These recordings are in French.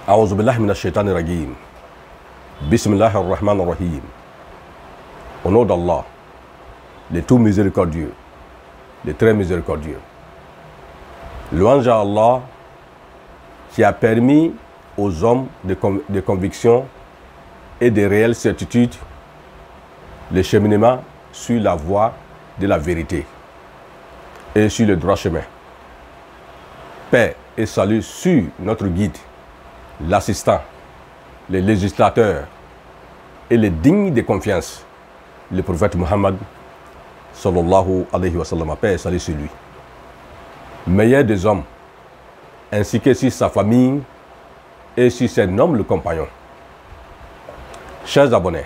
أعوذ بالله من الشيطان الرجيم. بسم الله الرحمن الرحيم. Au nom d'Allah, le tout miséricordieux, le très miséricordieux. Louange à Allah qui a permis aux hommes de conviction et de réelle certitude le cheminement sur la voie de la vérité et sur le droit chemin. Paix et salut sur notre guide, l'assistant, les législateurs et les dignes de confiance, le prophète Muhammad sallallahu alayhi wa sallam, paix et salut sur lui, meilleur des hommes, ainsi que sur sa famille et sur ses nobles compagnons. Chers abonnés,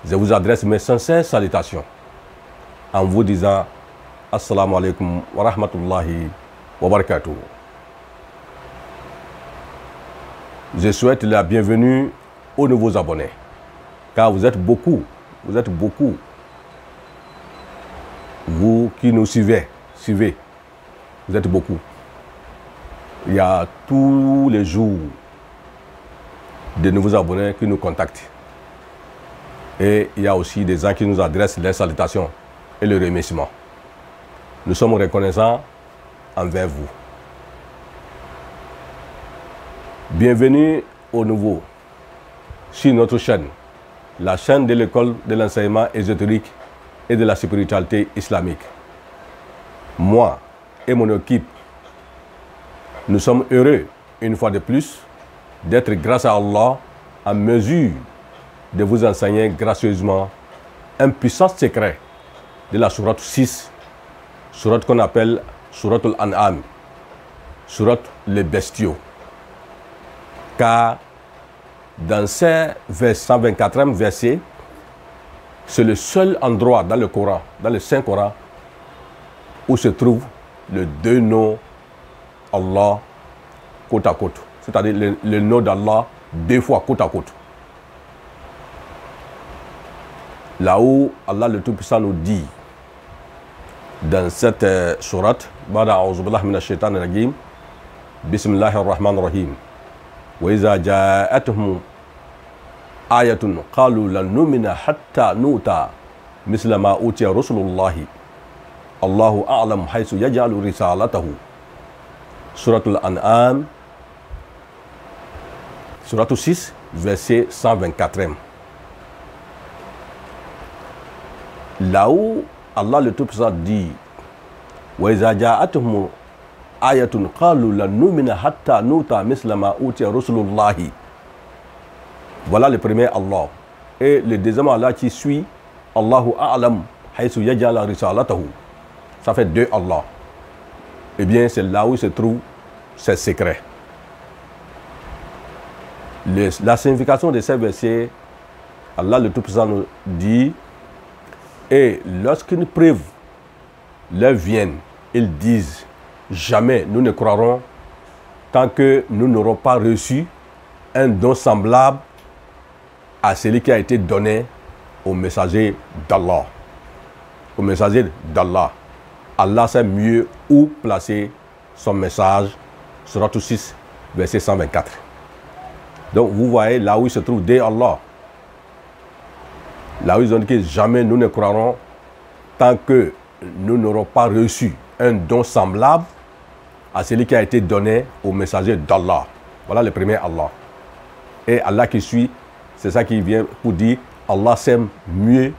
je vous adresse mes sincères salutations en vous disant Assalamu alaikum wa rahmatullahi wa barakatuh. Je souhaite la bienvenue aux nouveaux abonnés, car vous êtes beaucoup, vous qui nous suivez, vous êtes beaucoup. Il y a tous les jours de nouveaux abonnés qui nous contactent. Et il y a aussi des gens qui nous adressent les salutations et les remerciements. Nous sommes reconnaissants envers vous. Bienvenue aux nouveaux sur notre chaîne, la chaîne de l'école de l'enseignement ésotérique et de la spiritualité islamique. Moi et mon équipe, nous sommes heureux, une fois de plus, d'être, grâce à Allah, en mesure de vous enseigner gracieusement un puissant secret de la sourate 6, sourate qu'on appelle sourate al-An'am, sourate les bestiaux. Car dans ce 124e verset, c'est le seul endroit dans le Coran, dans le Saint-Coran, où se trouvent les deux noms Allah côte à côte. C'est-à-dire le nom d'Allah deux fois côte à côte. Là où Allah le Tout-Puissant nous dit, dans cette sourate, Bada a'udhu billahi minash shaitanir rajim, Bismillahir Rahmanir Rahim. وإذا جاءتهم آية قالوا لن نؤمن حتى نؤتى مثل ما أوتي رسل الله الله أعلم حيث يجعل رسالته. Surat al-An'am, Surat 6, verset 124. Là où Allah le Tout-Puissant dit وإذا جاءتهم ayatun qalu lan numina hatta nuta misla ma utiya rusulullahi. Voilà le premier Allah. Et le deuxième Allah qui suit, Allahu a'lam haythu yaj'ala risalatahu. Ça fait deux Allah. Eh bien, c'est là où se trouve ces secrets. La signification de ces versets, Allah le Tout-Puissant nous dit, et lorsqu'une preuve leur vienne, ils disent, jamais nous ne croirons tant que nous n'aurons pas reçu un don semblable à celui qui a été donné au messager d'Allah. Au messager d'Allah. Allah sait mieux où placer son message. Surat 6, verset 124. Donc vous voyez là où il se trouve dès Allah. Là où ils ont dit que jamais nous ne croirons tant que nous n'aurons pas reçu un don semblable à celui qui a été donné au messager d'Allah. Voilà le premier Allah. Et Allah qui suit, c'est ça qui vient pour dire Allah sait mieux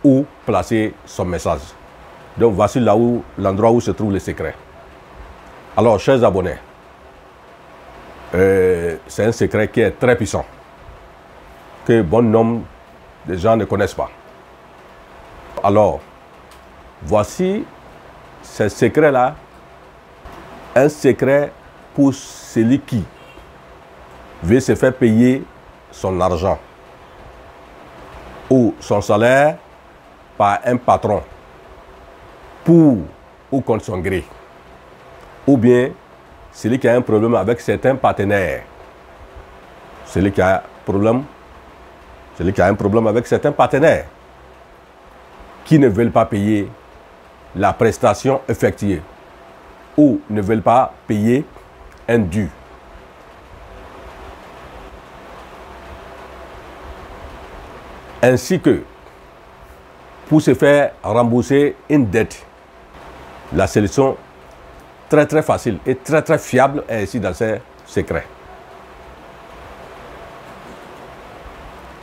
où placer son message. Donc voici là où l'endroit où se trouve le secret. Alors, chers abonnés, c'est un secret qui est très puissant. que bon nombre de gens ne connaissent pas. Alors, voici ce secret-là, un secret pour celui qui veut se faire payer son argent ou son salaire par un patron pour ou contre son gré, ou bien celui qui a un problème avec certains partenaires, celui qui a un problème avec certains partenaires qui ne veulent pas payer la prestation effectuée ou ne veulent pas payer un dû. Ainsi que pour se faire rembourser une dette. La solution très facile et très fiable est ici dans ces secrets.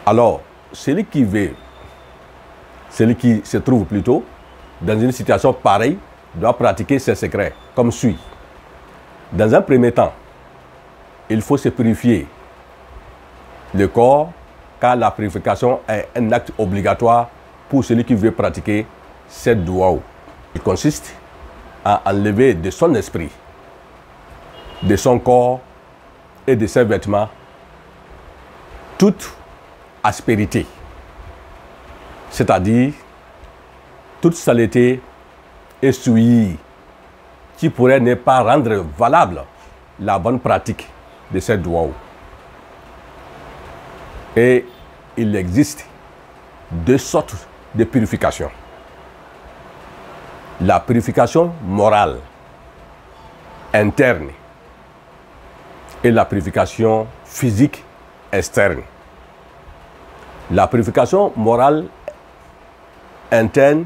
Alors, celui qui se trouve plutôt dans une situation pareille doit pratiquer ces secrets comme suit. Dans un premier temps, il faut se purifier le corps, car la purification est un acte obligatoire pour celui qui veut pratiquer cette doua. Il consiste à enlever de son esprit, de son corps et de ses vêtements toute aspérité, c'est-à-dire toute saleté et souillie qui pourrait ne pas rendre valable la bonne pratique de cette doua. Et il existe deux sortes de purification. La purification morale, interne, et la purification physique, externe. La purification morale interne,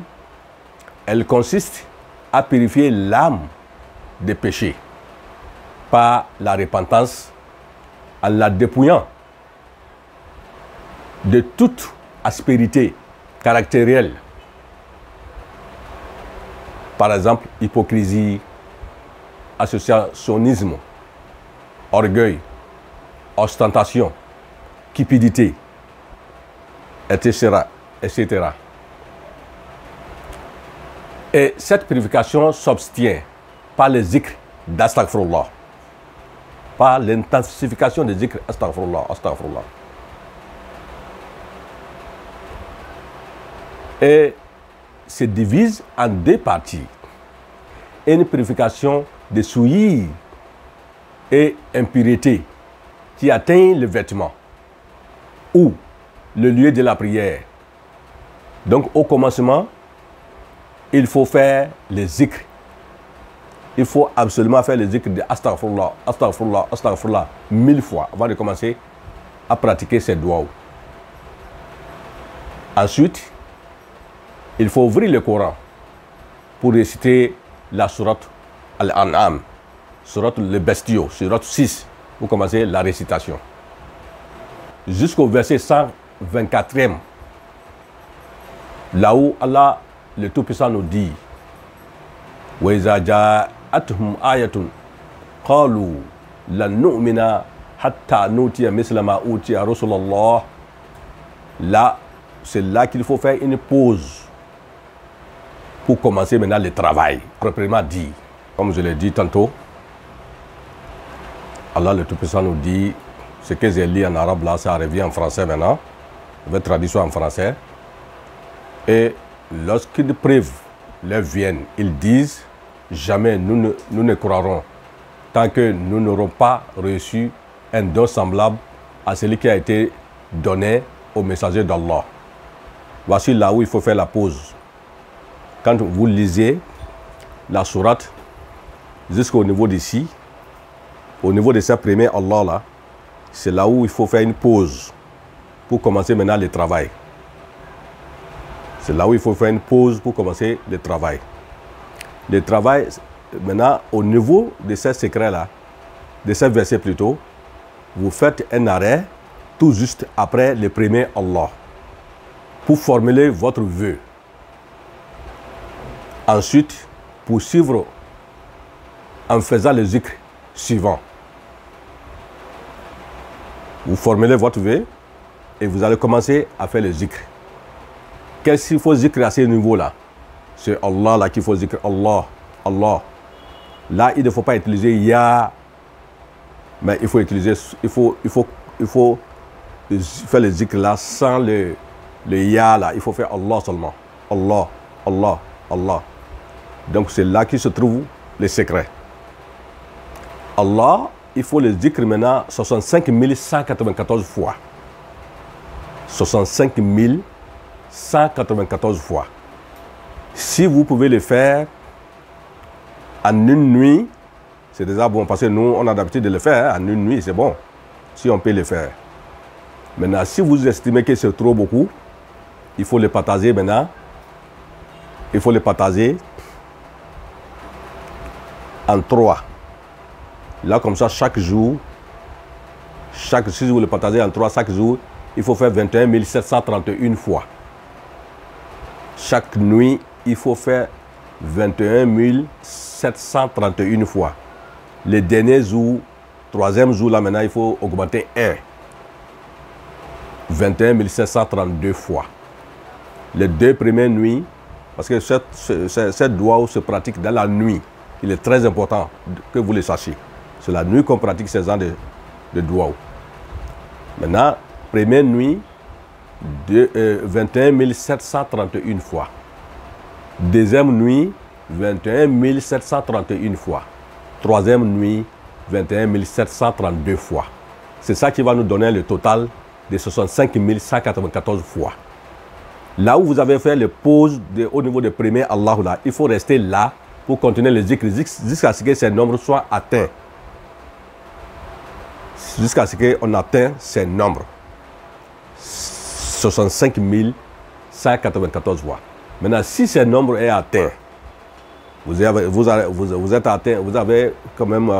elle consiste à purifier l'âme des péchés par la repentance, en la dépouillant de toute aspérité caractérielle. Par exemple, hypocrisie, associationnisme, orgueil, ostentation, cupidité, etc., etc. Et cette purification s'obtient par le zikr d'Astaghfirullah, par l'intensification des zikr Astaghfirullah, Astaghfirullah. Et se divise en deux parties. Une purification de souillure et impureté qui atteint le vêtement ou le lieu de la prière. Donc au commencement, il faut faire les zikr. Il faut absolument faire les zikr de Astaghfirullah, Astaghfirullah, Astaghfirullah 1000 fois avant de commencer à pratiquer cette doua. Ensuite, il faut ouvrir le Coran pour réciter la sourate Al-An'am, sourate le bestiaux, sourate 6, pour commencer la récitation. Jusqu'au verset 124e, là où Allah, le Tout-Puissant, nous dit وَإِذَا جَاءَتْهُمْ آيَةٌ قَالُوا لَن نُؤْمِنَ حَتَّى نُؤْتِيَ مِثْلَ مَا أُوتِيَ رُسُلُ اللَّهِ. Là, c'est là qu'il faut faire une pause pour commencer maintenant le travail, proprement dit. Comme je l'ai dit tantôt, Allah le Tout-Puissant nous dit, ce que j'ai lu en arabe là, ça revient en français maintenant, je vais traduire ça en français. Et lorsqu'ils privent leur viennent, ils disent, jamais nous ne croirons tant que nous n'aurons pas reçu un don semblable à celui qui a été donné au messager d'Allah. Voici là où il faut faire la pause. Quand vous lisez la sourate jusqu'au niveau d'ici, au niveau de ce premier Allah là, c'est là où il faut faire une pause pour commencer maintenant le travail. C'est là où il faut faire une pause pour commencer le travail. Le travail, maintenant, au niveau de ces secrets-là, de ces versets plutôt, vous faites un arrêt tout juste après le premier Allah pour formuler votre vœu. Ensuite, poursuivre en faisant le zikr suivant. Vous formulez votre vœu et vous allez commencer à faire le zikr. Qu'est-ce qu'il faut zikr à ce niveau-là? C'est Allah là qu'il faut zikr. Allah, Allah. Là, il ne faut pas utiliser ya, mais il faut utiliser, il faut faire le zikr là sans le ya là. Il faut faire Allah seulement. Allah, Allah, Allah. Donc c'est là qu'il se trouve le secret. Allah, il faut le zikr maintenant 65 194 fois. 65 194 fois. Si vous pouvez le faire en une nuit, c'est déjà bon, parce que nous, on a l'habitude de le faire, hein, en une nuit, c'est bon, si on peut le faire. Maintenant, si vous estimez que c'est trop beaucoup, il faut le partager maintenant. Il faut le partager en 3. Là, comme ça, chaque jour, si vous le partagez en 3, chaque jour, il faut faire 21 731 fois. Chaque nuit, il faut faire 21 731 fois. Le dernier jour, troisième jour, là maintenant, il faut augmenter 1. 21 732 fois. Les 2 premières nuits, parce que cette doigt se pratique dans la nuit. Il est très important que vous le sachiez. C'est la nuit qu'on pratique ces ans de doigts. Maintenant, première nuit, 21 731 fois. Deuxième nuit, 21 731 fois. Troisième nuit, 21 732 fois. C'est ça qui va nous donner le total de 65 194 fois. Là où vous avez fait les pauses au niveau du premier Allah, là, il faut rester là pour continuer les zikr jusqu'à ce que ces nombres soient atteints. Jusqu'à ce qu'on atteigne ces nombres. 65 194 fois. Maintenant, si ce nombre est atteint, vous êtes atteint, vous avez quand même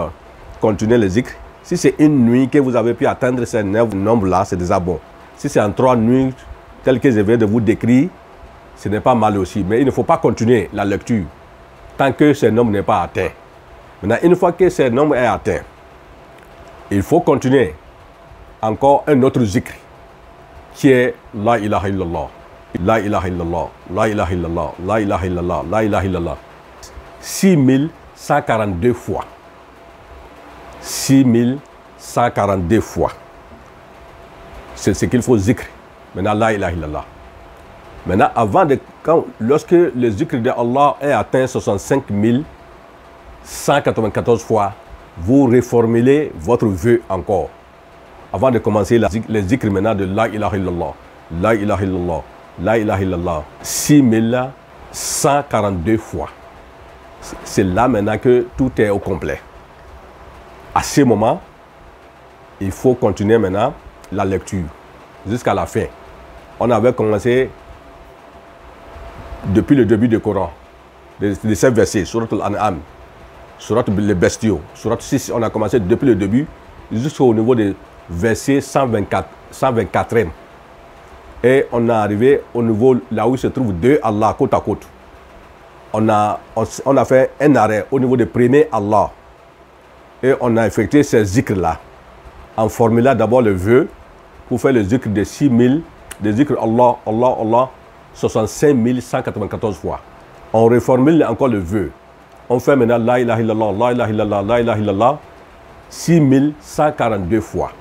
continué les zikr. Si c'est une nuit que vous avez pu atteindre ces nombres-là, c'est déjà bon. Si c'est en 3 nuits, tel que je viens de vous décrire, ce n'est pas mal aussi. Mais il ne faut pas continuer la lecture tant que ce nombre n'est pas atteint. Maintenant, une fois que ce nombre est atteint, il faut continuer encore un autre zikr qui est La ilaha illallah, La ilaha illallah, La ilaha illallah, La ilaha illallah, La ilaha illallah. 6142 fois. 6142 fois. C'est ce qu'il faut zikr. Maintenant, La ilaha illallah. Maintenant, lorsque le zikr de Allah est atteint 65 194 fois, vous reformulez votre vœu encore. Avant de commencer le zikr maintenant de La ilaha illallah, La ilaha illallah, La ilaha illallah, 6142 fois. C'est là maintenant que tout est au complet. À ce moment, il faut continuer maintenant la lecture jusqu'à la fin. On avait commencé depuis le début du Coran, de ces versets, Surat al-An'am, Surat les bestiaux, Surat 6, on a commencé depuis le début jusqu'au niveau des versets 124e. Et on est arrivé au niveau là où se trouvent 2 Allah côte à côte. On a fait un arrêt au niveau du premier Allah. Et on a effectué ces zikrs-là en formulant d'abord le vœu pour faire le zikr de 6000, le zikr Allah, Allah, Allah, 65 194 fois. On reformule encore le vœu. On fait maintenant La ilaha illallah, La ilaha illallah, La ilaha illallah, 6142 fois.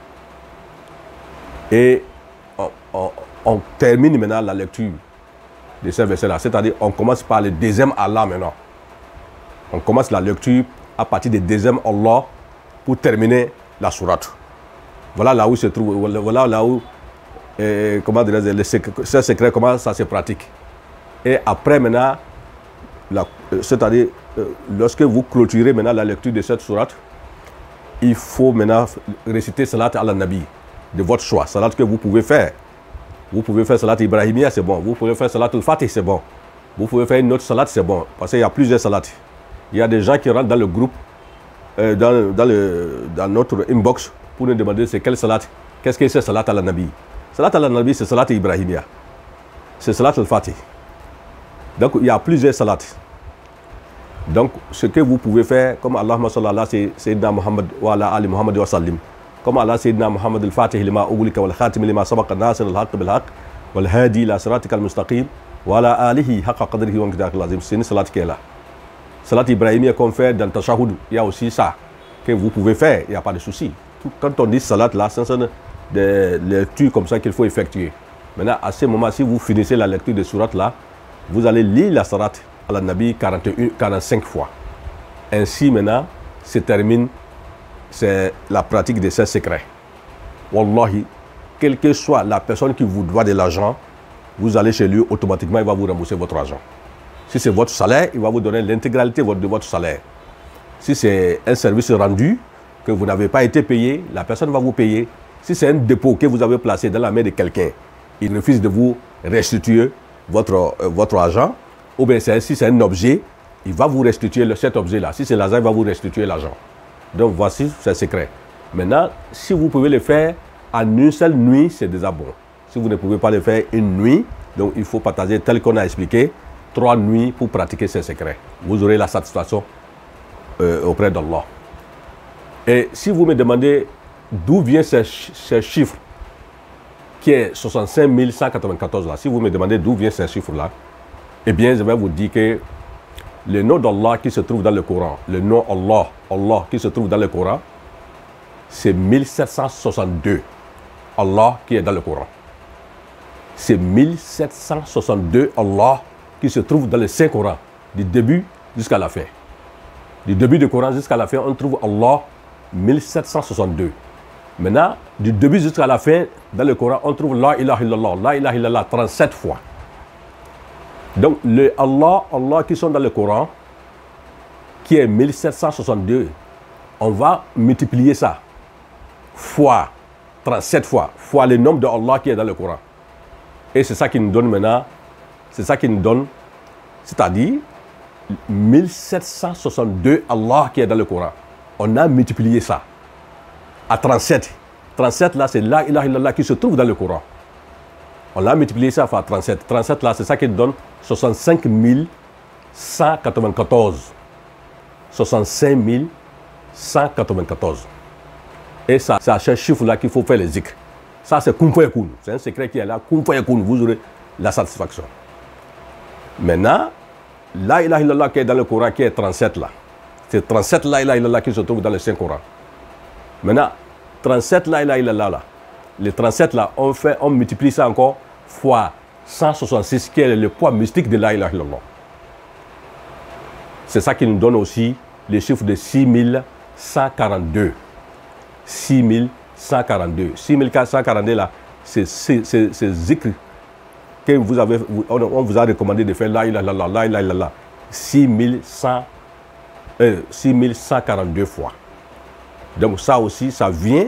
Et on termine maintenant la lecture de ces versets-là. C'est-à-dire, on commence par le deuxième Allah maintenant. On commence la lecture à partir du deuxième Allah pour terminer la sourate. Voilà là où se trouve, voilà là où, comment dire, ce secret, comment ça se pratique. Et après maintenant, c'est-à-dire, lorsque vous clôturez maintenant la lecture de cette sourate, il faut maintenant réciter Salat al-Nabi de votre choix, Salat que vous pouvez faire. Vous pouvez faire Salat Ibrahimia, c'est bon. Vous pouvez faire Salat al-Fatih, c'est bon. Vous pouvez faire une autre Salat, c'est bon. Parce qu'il y a plusieurs Salats. Il y a des gens qui rentrent dans le groupe, dans notre inbox, pour nous demander c'est quelle Salat, qu'est-ce que c'est Salat al-Nabi. Salat al-Nabi, c'est Salat Ibrahimia. C'est Salat al-Fatih. Donc, il y a plusieurs Salats. Donc, ce que vous pouvez faire, comme Allahumma sallallahu alayhi wa sallam, Sayyidina Muhammad wa ala ali Muhammad wa sallim. Comme Allah Sayyidina Muhammad al-Fatih lima ughliqa wal khatim lima sabaqa nasir al-haqq bil haqq wal hadi ila siratikal mustaqim wa ala alihi haqqa qadrihi wa miqdarihil azim. C'est une salat qui est là. Salat ibrahimiyya qu'on fait dans le tashahhud, il y a aussi ça que vous pouvez faire, il n'y a pas de souci. Quand on dit salat là, ce sont des lectures comme ça qu'il faut effectuer. Maintenant, à ce moment, si vous finissez la lecture de surat là, vous allez lire la salat à la Nabi 45 fois. Ainsi, maintenant, se termine la pratique de ces secrets. Wallahi, quelle que soit la personne qui vous doit de l'argent, vous allez chez lui, automatiquement, il va vous rembourser votre argent. Si c'est votre salaire, il va vous donner l'intégralité de votre salaire. Si c'est un service rendu, que vous n'avez pas été payé, la personne va vous payer. Si c'est un dépôt que vous avez placé dans la main de quelqu'un, il refuse de vous restituer votre argent, ou bien si c'est un objet, il va vous restituer cet objet-là. Si c'est l'argent, il va vous restituer l'argent. Donc voici ce secret. Maintenant, si vous pouvez le faire en une seule nuit, c'est déjà bon. Si vous ne pouvez pas le faire une nuit, donc il faut partager tel qu'on a expliqué, 3 nuits pour pratiquer ces secrets. Vous aurez la satisfaction auprès d'Allah. Et si vous me demandez d'où vient ce chiffre qui est 65 194 là, si vous me demandez d'où vient ce chiffre là, eh bien je vais vous dire que le nom d'Allah qui se trouve dans le Coran, le nom Allah qui se trouve dans le Coran, c'est 1762. Allah qui est dans le Coran. C'est 1762 Allah qui se trouve dans le Saint-Coran, du début jusqu'à la fin. Du début du Coran jusqu'à la fin, on trouve Allah 1762. Maintenant, du début jusqu'à la fin, dans le Coran, on trouve La ilaha illallah, La ilaha illallah 37 fois. Donc, le Allah qui sont dans le Coran, qui est 1762, on va multiplier ça fois 37 fois, fois le nombre de Allah qui est dans le Coran. Et c'est ça qui nous donne maintenant, c'est ça qui nous donne, c'est-à-dire 1762 Allah qui est dans le Coran. On a multiplié ça à 37. 37 là, c'est La ilaha illallah qui se trouve dans le Coran. On a multiplié ça par 37. 37 là, c'est ça qui nous donne 65 194. 65 194. Et ça, c'est à ce chiffre-là qu'il faut faire les zikr. Ça, c'est Kun Fayakun. C'est un secret qui est là. Kun Fayakun, vous aurez la satisfaction. Maintenant, La ilaha illallah qui est dans le Coran, qui est 37 là. C'est 37 La ilaha illallah qui se trouve dans le Saint-Coran. Maintenant, 37 La ilaha illallah là. Les 37 là, on multiplie ça encore fois 166, qui est le poids mystique de La ilaha illallah. C'est ça qui nous donne aussi les chiffres de 6142. 6142. 6142 là, c'est zikr que on vous a recommandé de faire La ilaha illallah, La ilaha illallah. 6142 fois. Donc ça aussi, ça vient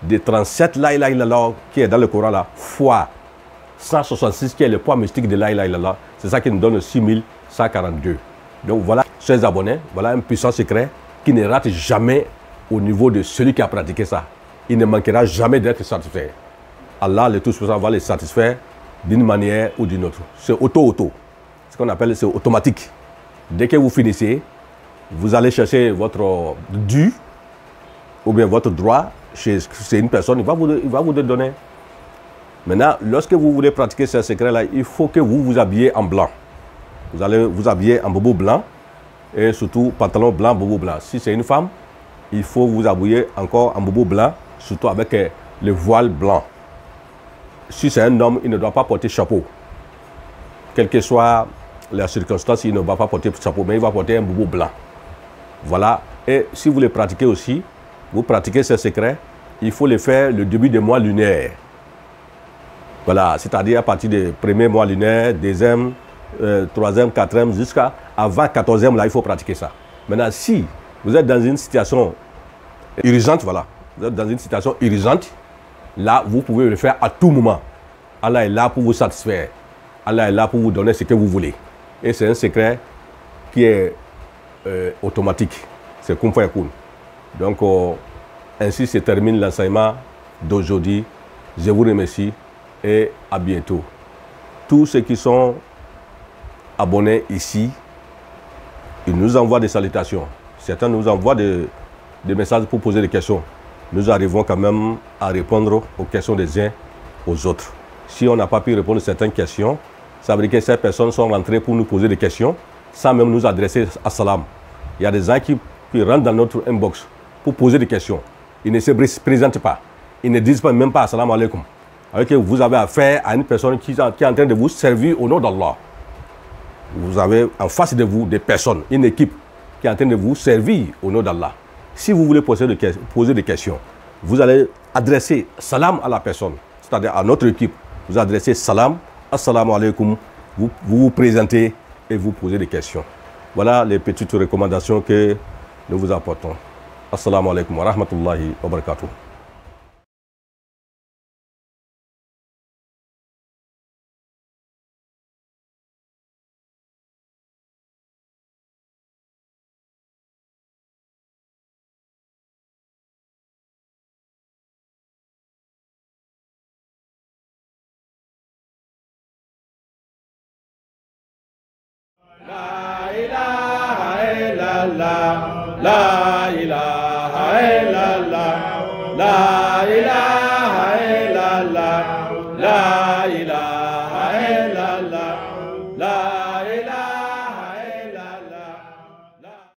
de 37 La ilaha illallah qui est dans le Coran là, fois 166 qui est le poids mystique de La ilaha illallah. C'est ça qui nous donne 6142. Donc voilà, chers abonnés, voilà un puissant secret qui ne rate jamais au niveau de celui qui a pratiqué ça. Il ne manquera jamais d'être satisfait. Allah, le Tout-Puissant, va les satisfaire d'une manière ou d'une autre. C'est auto. Ce qu'on appelle, c'est automatique. Dès que vous finissez, vous allez chercher votre dû ou bien votre droit chez une personne, il va vous le donner. Maintenant, lorsque vous voulez pratiquer ce secret-là, il faut que vous vous habillez en blanc. Vous allez vous habiller en bobo blanc et surtout pantalon blanc, bobo blanc. Si c'est une femme, il faut vous habiller encore en bobo blanc, surtout avec le voile blanc. Si c'est un homme, il ne doit pas porter chapeau. Quelle que soit la circonstance, il ne va pas porter chapeau, mais il va porter un bobo blanc. Voilà. Et si vous le pratiquez aussi, vous pratiquez ce secret, il faut le faire le début des mois lunaires. Voilà, c'est-à-dire à partir du premier mois lunaire, deuxième, troisième, quatrième, jusqu'à avant 14e, là, il faut pratiquer ça. Maintenant, si vous êtes dans une situation urgente, voilà, vous êtes dans une situation urgente, là, vous pouvez le faire à tout moment. Allah est là pour vous satisfaire. Allah est là pour vous donner ce que vous voulez. Et c'est un secret qui est automatique. C'est Kun Fayakun. Donc, ainsi se termine l'enseignement d'aujourd'hui. Je vous remercie et à bientôt. Tous ceux qui sont abonnés ici, ils nous envoient des salutations. Certains nous envoient des messages pour poser des questions. nous arrivons quand même à répondre aux questions des uns aux autres. Si on n'a pas pu répondre à certaines questions, ça veut dire que ces personnes sont rentrées pour nous poser des questions sans même nous adresser à salam. Il y a des gens qui rentrent dans notre inbox pour poser des questions. Ils ne se présentent pas. Ils ne disent même pas assalamu alaikum. Alors que vous avez affaire à une personne qui est en train de vous servir au nom d'Allah. Vous avez en face de vous des personnes, une équipe qui est en train de vous servir au nom d'Allah. Si vous voulez poser des questions, vous allez adresser salam à la personne, c'est-à-dire à notre équipe. Vous adressez salam, assalamu alaikum, vous vous présentez et vous posez des questions. Voilà les petites recommandations que nous vous apportons. Assalamu alaikum wa rahmatullahi wa barakatuh. La ilaha illallah, la ilaha illallah, la ilaha